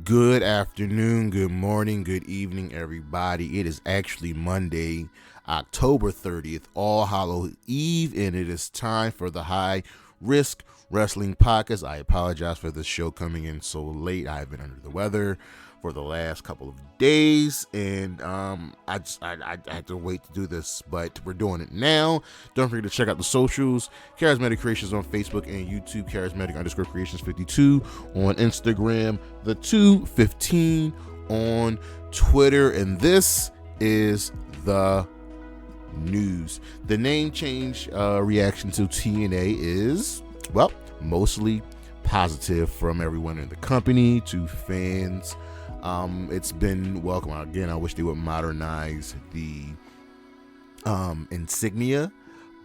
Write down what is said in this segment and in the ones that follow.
Good afternoon, good morning, good evening, everybody. It is actually Monday, October 30th, All Hallows Eve, and it is time for the High Risk Wrestling Podcast. I apologize for this show coming in so late. I've been under the weather for the last couple of days, and I had to wait to do this, but we're doing it now. Don't forget to check out the socials. Charismatic Creations on Facebook and YouTube. Charismatic_Creations52 on Instagram. The 215 on Twitter, and this is the news. The name change reaction to TNA is, well, mostly positive from everyone in the company to fans. It's been welcome. Again, I wish they would modernize the insignia,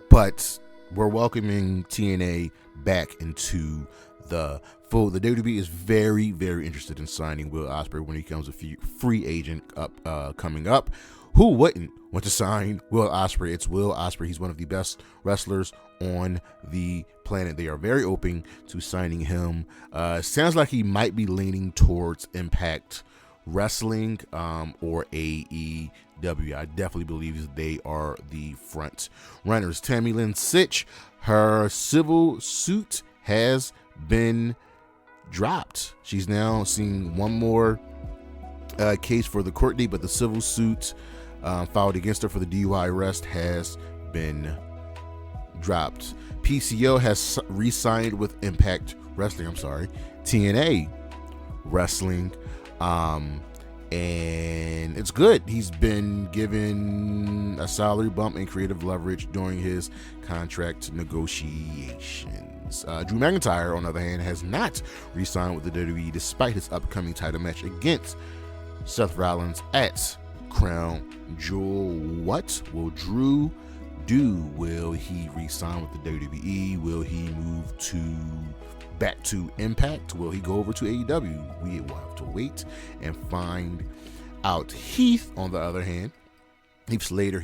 but we're welcoming TNA back into the fold. The WWE is very, very interested in signing Will Ospreay when he becomes a free agent coming up. Who wouldn't want to sign Will Ospreay? It's Will Ospreay. He's one of the best wrestlers on the planet. They are very open to signing him. Sounds like he might be leaning towards Impact Wrestling or AEW. I definitely believe they are the front runners. Tammy Lynn Sitch, her civil suit has been dropped. She's now seeing one more case for the court date, but the civil suit filed against her for the DUI arrest has been dropped. PCO has re-signed with Impact Wrestling. TNA Wrestling. And it's good. He's been given a salary bump and creative leverage during his contract negotiations. Drew McIntyre, on the other hand, has not re-signed with the WWE despite his upcoming title match against Seth Rollins at Crown Jewel. What will Drew do? Will he re-sign with the WWE? Will he move back to Impact? Will he go over to AEW? We will have to wait and find out. Heath, on the other hand, Heath Miller,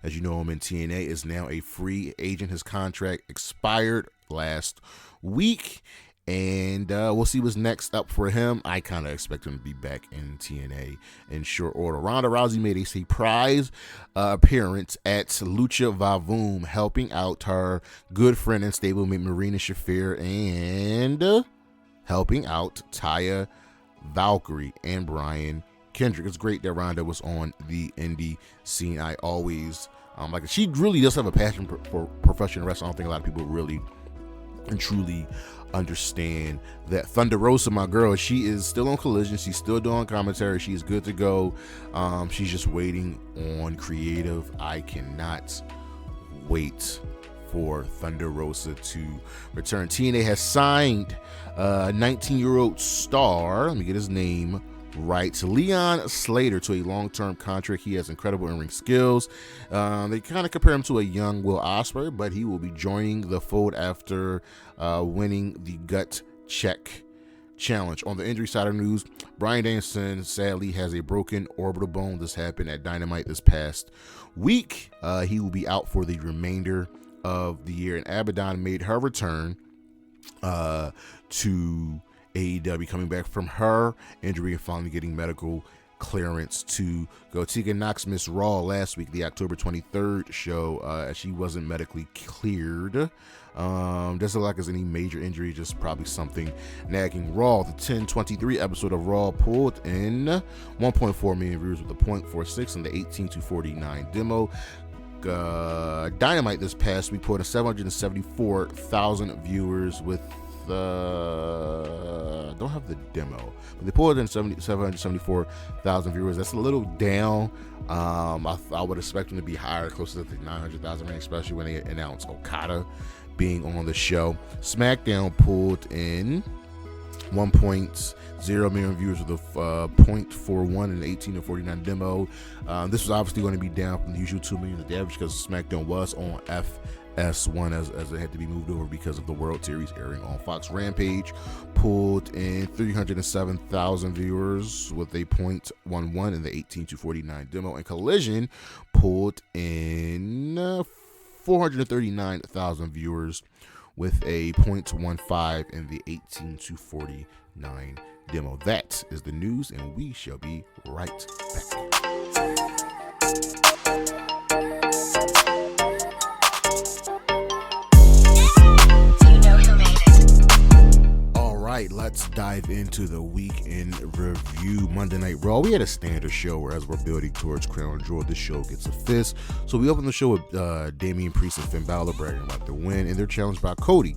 as you know him in TNA, is now a free agent. His contract expired last week, and we'll see what's next up for him. I kind of expect him to be back in TNA in short order. Ronda Rousey made a surprise appearance at Lucha Vavoom, helping out her good friend and stablemate Marina Shafir and helping out Taya Valkyrie and Brian Kendrick. It's great that Ronda was on the indie scene. I always like it. She really does have a passion for professional wrestling. I don't think a lot of people really and truly understand that. Thunder Rosa, my girl, she is still on Collision. She's still doing commentary. She's good to go. She's just waiting on creative. I cannot wait for Thunder Rosa to return. TNA has signed a 19-year-old star. Let me get his name right. Leon Slater to a long-term contract. He has incredible in-ring skills. They kind of compare him to a young Will Ospreay, but he will be joining the fold after winning the Gut Check Challenge. On the injury side of news, Bryan Danielson sadly has a broken orbital bone. This happened at Dynamite this past week. He will be out for the remainder of the year, and Abaddon made her return to AEW, coming back from her injury and finally getting medical clearance to go. Tegan Knox missed Raw last week, the October 23rd show, as she wasn't medically cleared. Doesn't look like there's any major injury, just probably something nagging. Raw, the 10/23 episode of Raw pulled in 1.4 million viewers with a 0.46 in the 18-49 demo. Dynamite this past week pulled in 774,000 viewers with don't have the demo, but they pulled in 774,000 viewers. That's a little down. I would expect them to be higher, closer to the 900,000 range, especially when they announced Okada being on the show. SmackDown pulled in 1.0 million viewers with a 0.41 in the 18-49 demo. This was obviously going to be down from the usual 2 million of the average because SmackDown was on FS1 as it had to be moved over because of the World Series airing on Fox. Rampage pulled in 307,000 viewers with a 0.11 in the 18-49 demo, and Collision pulled in 439,000 viewers with a 0.15 in the 18-49 demo. That is the news, and we shall be right back. Let's dive into the week in review. Monday Night Raw, we had a standard show where, as we're building towards Crown Jewel, this show gets a fist. So we open the show with Damian Priest and Finn Balor bragging about the win, and they're challenged by Cody.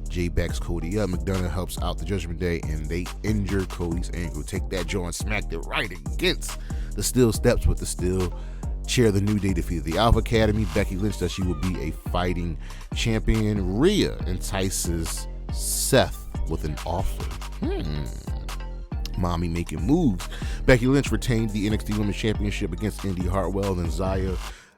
Jay backs Cody up. McDonough helps out the Judgment Day, and they injure Cody's ankle. Take that, Joe, and smacked it right against the steel steps with the steel chair. The New Day defeated the Alpha Academy. Becky Lynch says she will be a fighting champion. Rhea entices Seth with an offer. Mommy making moves. Becky Lynch retained the NXT Women's Championship against Indy Hartwell. Then Zaya,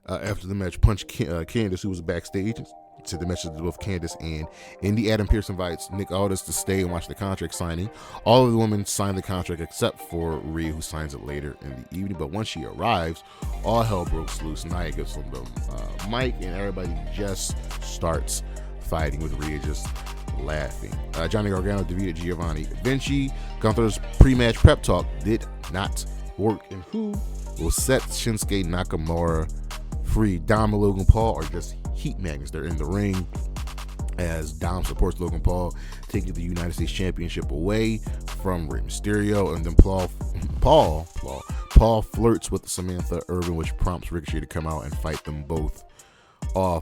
after the match, punched Candice, who was backstage. To the message with Candice and Indy. Adam Pearce invites Nick Aldis to stay and watch the contract signing. All of the women sign the contract except for Rhea, who signs it later in the evening. But once she arrives, all hell breaks loose. Nia gives them the mic, and everybody just starts fighting, with Rhea just laughing. Johnny Gargano defeated Giovanni Vinci. Gunther's pre-match prep talk did not work, and who will set Shinsuke Nakamura free? Dom and Logan Paul are just heat magnets. They're in the ring as Dom supports Logan Paul, taking the United States Championship away from Rey Mysterio, and then Paul flirts with Samantha Irvin, which prompts Ricochet to come out and fight them both.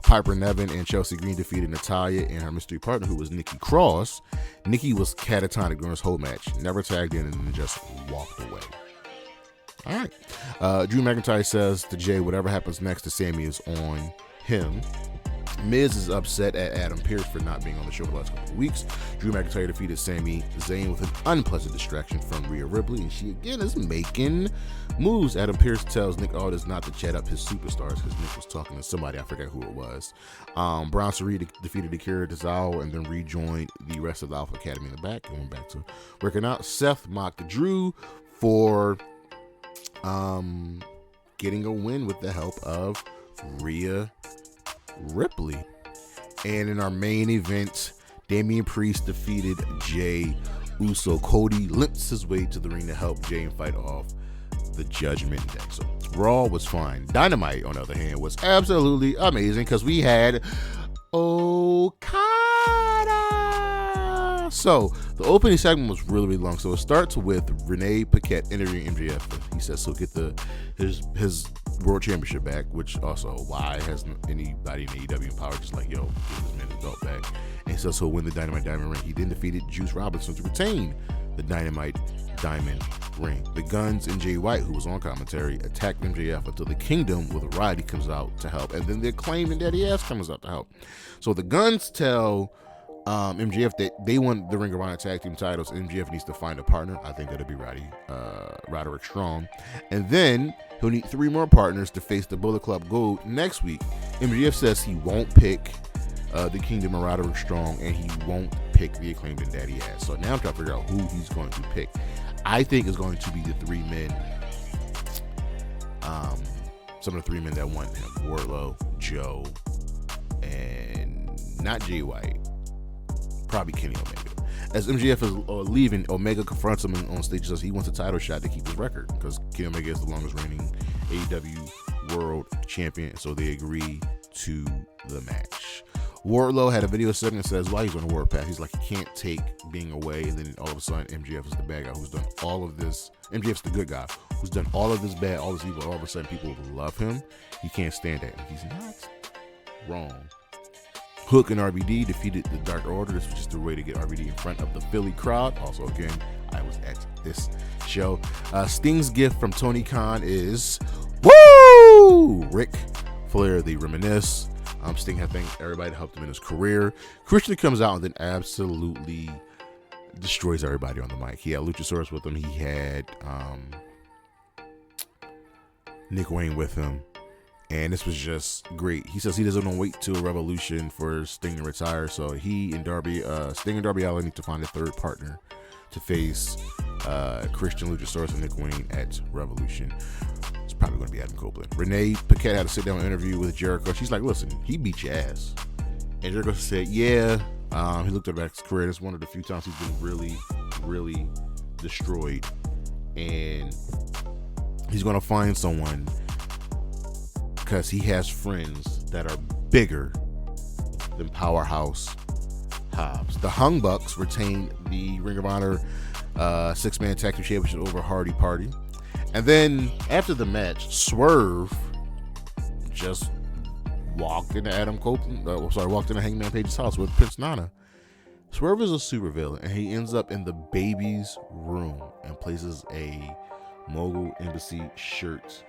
Piper Niven and Chelsea Green defeated Natalya and her mystery partner, who was Nikki Cross. Nikki was catatonic during this whole match, never tagged in, and then just walked away. All right. Drew McIntyre says to Jay, whatever happens next to Sami is on him. Miz is upset at Adam Pearce for not being on the show for the last couple of weeks. Drew McIntyre defeated Sami Zayn with an unpleasant distraction from Rhea Ripley, and she again is making moves. Adam Pearce tells Nick Aldis not to chat up his superstars because Nick was talking to somebody, I forget who it was. Braun Strowman defeated Akira Tozawa and then rejoined the rest of the Alpha Academy in the back and went back to working out. Seth mocked Drew for getting a win with the help of Rhea Ripley. And in our main event, Damian Priest defeated Jay Uso. Cody limps his way to the ring to help Jay and fight off the Judgment Day. So Raw was fine. Dynamite, on the other hand, was absolutely amazing because we had Okada. So the opening segment was really, really long. So it starts with Renee Paquette interviewing MJF. He says he'll get his World Championship back, which also, why has anybody in AEW in power just like, yo, give this man his belt back? And he says he'll win the Dynamite Diamond ring. He then defeated Juice Robinson to retain the Dynamite Diamond ring. The Guns and Jay White, who was on commentary, attacked MJF until the Kingdom with Roddy comes out to help, and then the Acclaim and Daddy Ass comes out to help. So the Guns tell MJF that they want the Ring of Honor tag team titles. MJF needs to find a partner. I think that'll be Roderick Strong, and then he'll need 3 more partners to face the Bullet Club Gold next week. MJF says he won't pick the Kingdom and Roderick Strong, and he won't pick the Acclaimed and Daddy Ass. So now I'm trying to figure out who he's going to pick. I think it's going to be the 3 men. Some of the 3 men that want him: Wardlow, Joe, and not Jay White. Probably Kenny Omega. As MJF is leaving, Omega confronts him on stage and says he wants a title shot to keep his record because Kenny Omega is the longest reigning AEW World Champion, so they agree to the match. Wardlow had a video segment that says why he's on the Warpath. He's like, he can't take being away, and then all of a sudden MJF is the bad guy who's done all of this. MJF's the good guy who's done all of this bad, all this evil. All of a sudden people love him. He can't stand that. He's not wrong. Hook and RVD defeated the Dark Order. This was just a way to get RVD in front of the Philly crowd. Also, again, I was at this show. Sting's gift from Tony Khan is, woo! Ric Flair, they reminisce. Sting had thanked everybody that helped him in his career. Christian comes out and then absolutely destroys everybody on the mic. He had Luchasaurus with him. He had Nick Wayne with him. And this was just great. He says he doesn't want to wait till Revolution for Sting to retire. So he and Sting and Darby Allin need to find a 3rd partner to face Christian, Luchasaurus, and Nick Wayne at Revolution. It's probably going to be Adam Copeland. Renee Paquette had a sit-down interview with Jericho. She's like, listen, he beat your ass. And Jericho said, yeah. He looked at his career. It's one of the few times he's been really, really destroyed, and he's gonna find someone because he has friends that are bigger than Powerhouse Hobbs. The Hung Bucks retained the Ring of Honor 6-man tag team championship over Hardy Party. And then after the match, Swerve just walked into walked into Hangman Page's house with Prince Nana. Swerve is a supervillain, and he ends up in the baby's room and places a Mogul Embassy shirt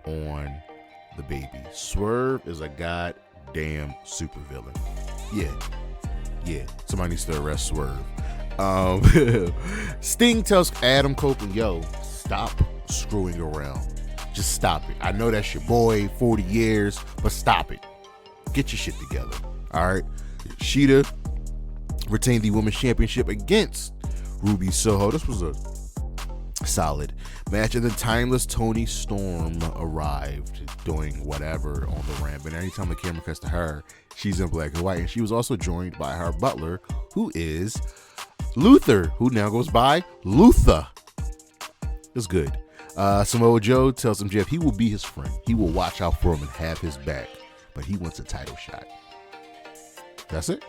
on the baby. Swerve is a goddamn supervillain. Yeah. Somebody needs to arrest Swerve. Sting tells Adam Copeland, yo, stop screwing around. Just stop it. I know that's your boy, 40 years, but stop it. Get your shit together. All right. Sheeta retained the women's championship against Ruby Soho. This was a solid match. And then Timeless Toni Storm arrived doing whatever on the ramp. And anytime the camera cuts to her, she's in black and white. And she was also joined by her butler, who is Luther, who now goes by Luther. It's good. Samoa Joe tells him Jeff he will be his friend. He will watch out for him and have his back. But he wants a title shot. That's it.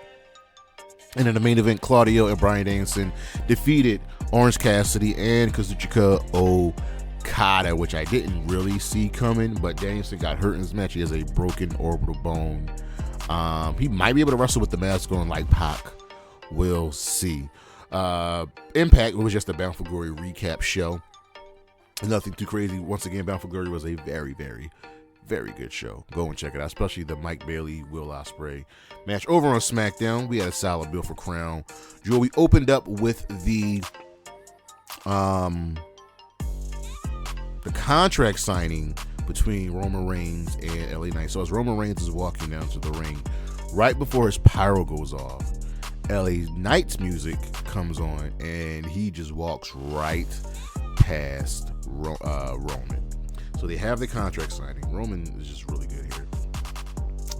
And in the main event, Claudio and Bryan Danielson defeated Orange Cassidy and Kazuchika Okada, which I didn't really see coming, but Danielson got hurt in this match. He has a broken orbital bone. He might be able to wrestle with the mask on like Pac. We'll see. Impact was just a Bound for Glory recap show. Nothing too crazy. Once again, Bound for Glory was a very, very, very good show. Go and check it out, especially the Mike Bailey, Will Ospreay match. Over on SmackDown, we had a solid bill for Crown Jewel. We opened up with the contract signing between Roman Reigns and LA Knight. So as Roman Reigns is walking down to the ring, right before his pyro goes off, LA Knight's music comes on, and he just walks right past Roman. So they have the contract signing. Roman is just really good here.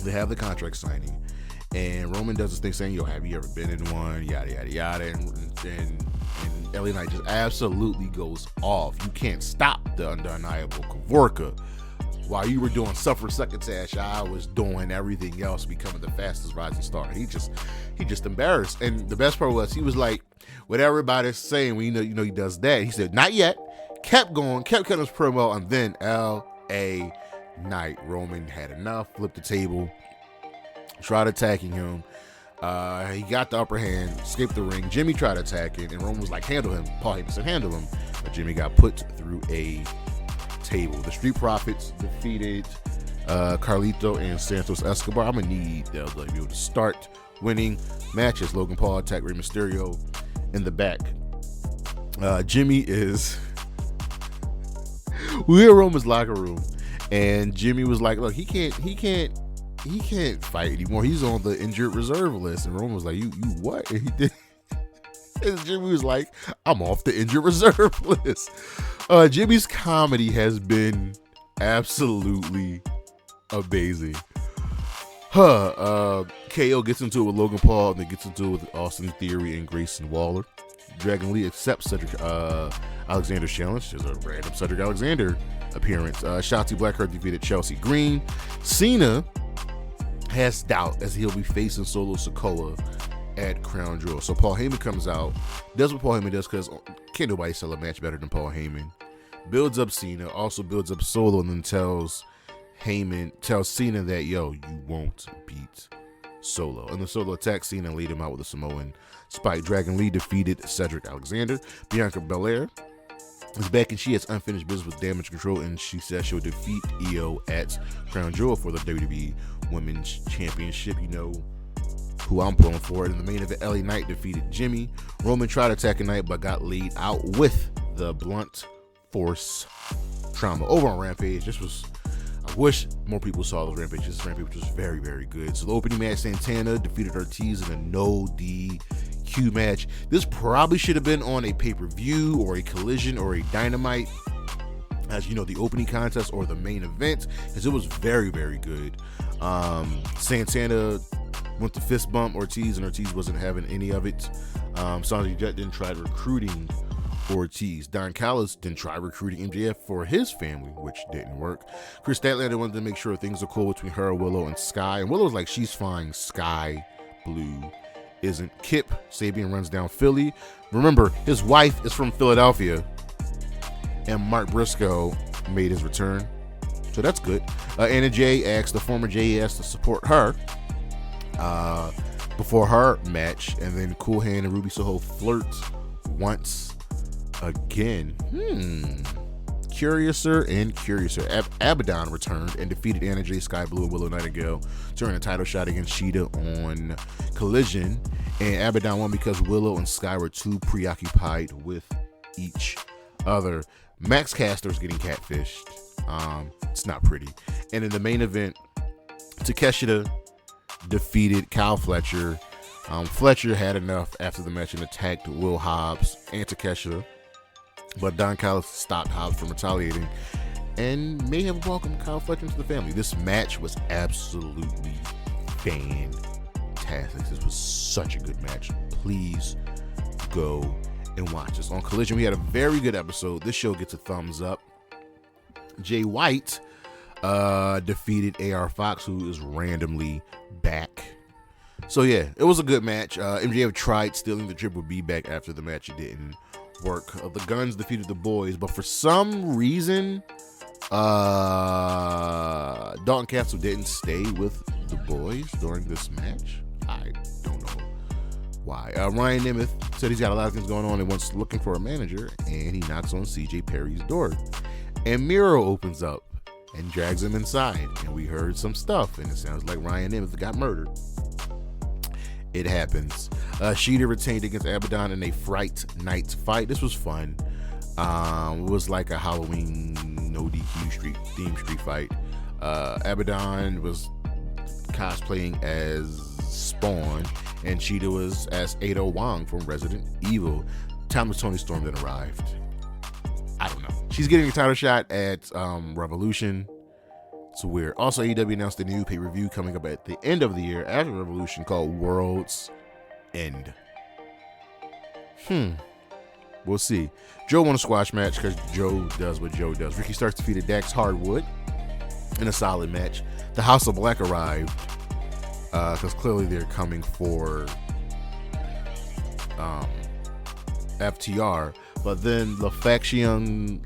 They have the contract signing, and Roman does this thing saying, yo, have you ever been in one? Yada, yada, yada. And LA Knight just absolutely goes off. You can't stop the undeniable Kavorka. While you were doing Suffer Succotash, I was doing everything else, becoming the fastest rising star. He just embarrassed. And the best part was he was like, what everybody's saying, when you know he does that. He said, not yet. Kept going, kept cutting his promo, and then LA Knight. Roman had enough, flipped the table, tried attacking him. He got the upper hand, escaped the ring. Jimmy tried attacking, and Roman was like, handle him. Paul Heyman said, handle him. But Jimmy got put through a table. The Street Profits defeated Carlito and Santos Escobar. I'm going to need the LWO to start winning matches. Logan Paul attacked Rey Mysterio in the back. Jimmy is... We're in Roman's locker room, and Jimmy was like, look, he can't fight anymore. He's on the injured reserve list. And Roman was like, you what? And he did. And Jimmy was like, I'm off the injured reserve list. Jimmy's comedy has been absolutely amazing. KO gets into it with Logan Paul, and then gets into it with Austin Theory and Grayson Waller. Dragon Lee accepts Cedric Alexander's challenge. There's a random Cedric Alexander appearance. Shotzi Blackheart defeated Chelsea Green. Cena has doubt as he'll be facing Solo Sikoa at Crown Jewel. So Paul Heyman comes out, does what Paul Heyman does, because can't nobody sell a match better than Paul Heyman. Builds up Cena, also builds up Solo, and then tells Cena that, yo, you won't beat Solo. And then Solo attacks Cena and lead him out with a Samoan spike. Dragon Lee defeated Cedric Alexander. Bianca Belair is back, and she has unfinished business with Damage Control, and she says she'll defeat Io at Crown Jewel for the WWE Women's Championship. You know who I'm pulling for it. In the main event, LA Knight defeated Jimmy. Roman tried attacking Knight, but got laid out with the blunt force trauma. Over on Rampage, I wish more people saw those Rampages. This Rampage was very, very good. So the opening match, Santana defeated Ortiz in a no DQ match. This probably should have been on a pay-per-view or a Collision or a Dynamite, as you know, the opening contest or the main event, because it was very, very good. Santana went to fist bump Ortiz, and Ortiz wasn't having any of it. Sanjay Dutt then tried recruiting Ortiz. Don Callis then tried recruiting MJF for his family, which didn't work. Chris Statlander wanted to make sure things are cool between her, Willow, and Sky. And Willow's like, she's fine. Sky Blue isn't. Kip Sabian runs down Philly. Remember, his wife is from Philadelphia. And Mark Briscoe made his return. So that's good. Anna Jay asked the former JAS to support her before her match. And then Cool Hand and Ruby Soho flirt once again. Curiouser and curiouser. Abaddon returned and defeated Anna Jay, Sky Blue, and Willow Nightingale to earn a title shot against Sheeta on Collision. And Abaddon won because Willow and Sky were too preoccupied with each other. Max Caster's getting catfished. It's not pretty. And in the main event, Takeshita defeated Kyle Fletcher. Fletcher had enough after the match and attacked Will Hobbs and Takeshita, but Don Callis stopped Hobbs from retaliating and may have welcomed Kyle Fletcher into the family. This match was absolutely fantastic. This was such a good match. Please go and watch this. On Collision, we had a very good episode. This show gets a thumbs up. Jay White defeated AR Fox, who is randomly back. So yeah, it was a good match. MJF tried stealing the Triple B back after the match. It didn't work. The Guns defeated the Boys, but for some reason, Dalton Castle didn't stay with the Boys during this match. I don't know why. Ryan Nemeth said he's got a lot of things going on and wants looking for a manager, and he knocks on CJ Perry's door. And Miro opens up and drags him inside, and we heard some stuff, and it sounds like Ryan Nemeth got murdered. It happens. Sheeta retained against Abaddon in a Fright Night fight. This was fun. It was like a Halloween no DQ theme street fight. Abaddon was cosplaying as Spawn, and Sheeta was as Ada Wong from Resident Evil. Thomas Tony Storm then arrived. I don't know. She's getting a title shot at Revolution. It's weird. Also, AEW announced a new pay-per-view coming up at the end of the year after Revolution called World's End. We'll see. Joe won a squash match because Joe does what Joe does. Ricky Starks defeated Dax Hardwood in a solid match. The House of Black arrived because clearly they're coming for FTR. But then La Faction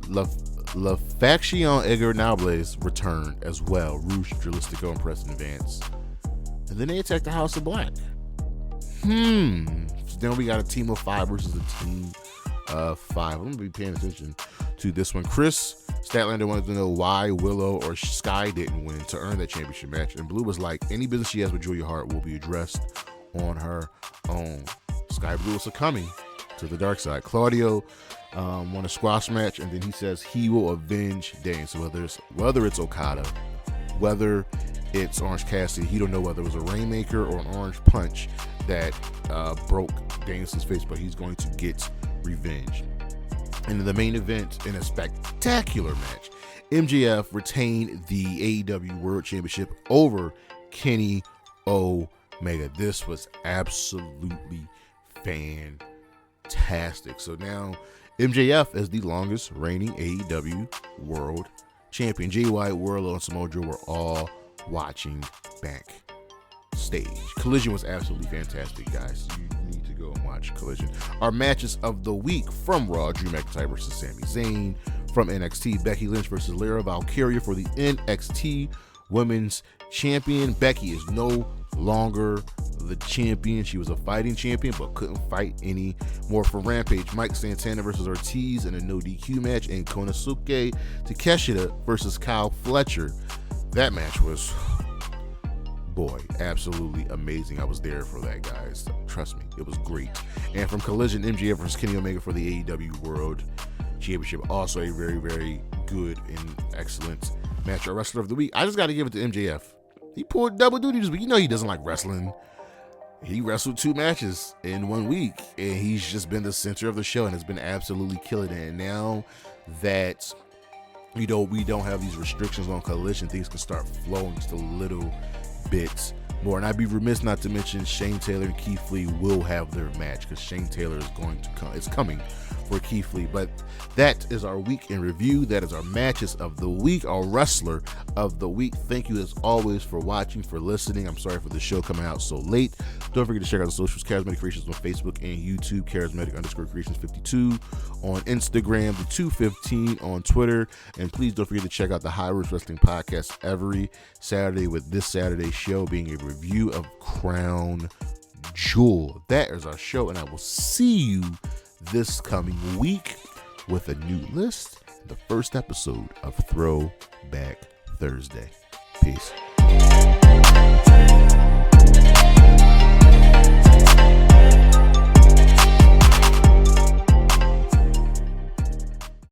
Ingobernables returned as well. Rouge, Drilistico, and Preston Vance. And then they attacked the House of Black. So then we got a team of 5 versus a team of 5. I'm going to be paying attention to this one. Chris Statlander wanted to know why Willow or Sky didn't win to earn that championship match. And Blue was like, any business she has with Julia Hart will be addressed on her own. Sky Blue is succumbing to the dark side. Claudio won a squash match, and then he says he will avenge Dane. So whether it's Okada, whether it's Orange Cassidy, he don't know whether it was a Rainmaker or an Orange Punch that broke Danielson's face, but he's going to get revenge. And in the main event, in a spectacular match, MJF retained the AEW World Championship over Kenny Omega. This was absolutely fantastic. So now MJF is the longest reigning AEW World Champion. Jay White, Wardlow, and Samoa Joe were all watching backstage. Collision was absolutely fantastic, guys. You need to go and watch Collision. Our matches of the week from Raw: Drew McIntyre versus Sami Zayn. From NXT, Becky Lynch versus Lyra Valkyria for the NXT Women's Champion. Becky is no longer the champion. She was a fighting champion but couldn't fight any more. For Rampage, Mike Santana versus Ortiz in a no DQ match, and Konosuke Takeshita versus Kyle Fletcher. That match was, boy, absolutely amazing. I was there for that, guys. Trust me, it was great. And from Collision, MJF versus Kenny Omega for the AEW World Championship. Also a very, very good and excellent match. Our Wrestler of the Week, I just got to give it to MJF. He pulled double duty this week. You know he doesn't like wrestling. He wrestled 2 matches in 1 week, and he's just been the center of the show and has been absolutely killing it. And now that we don't have these restrictions on Collision, things can start flowing just a little bit more. And I'd be remiss not to mention Shane Taylor and Keith Lee will have their match, because Shane Taylor is going to come. It's coming for Keith Lee. But that is our week in review. That is our matches of the week, our wrestler of the week. Thank you as always for watching, for listening. I'm sorry for the show coming out so late. Don't forget to check out the socials, Charismatic Creations on Facebook and YouTube, Charismatic_Creations52 on Instagram, the 215 on Twitter. And please don't forget to check out the High Risk Wrestling Podcast every Saturday, with this Saturday's show being a review of Crown Jewel. That is our show, and I will see you this coming week with a new list, the first episode of Throwback Thursday. Peace.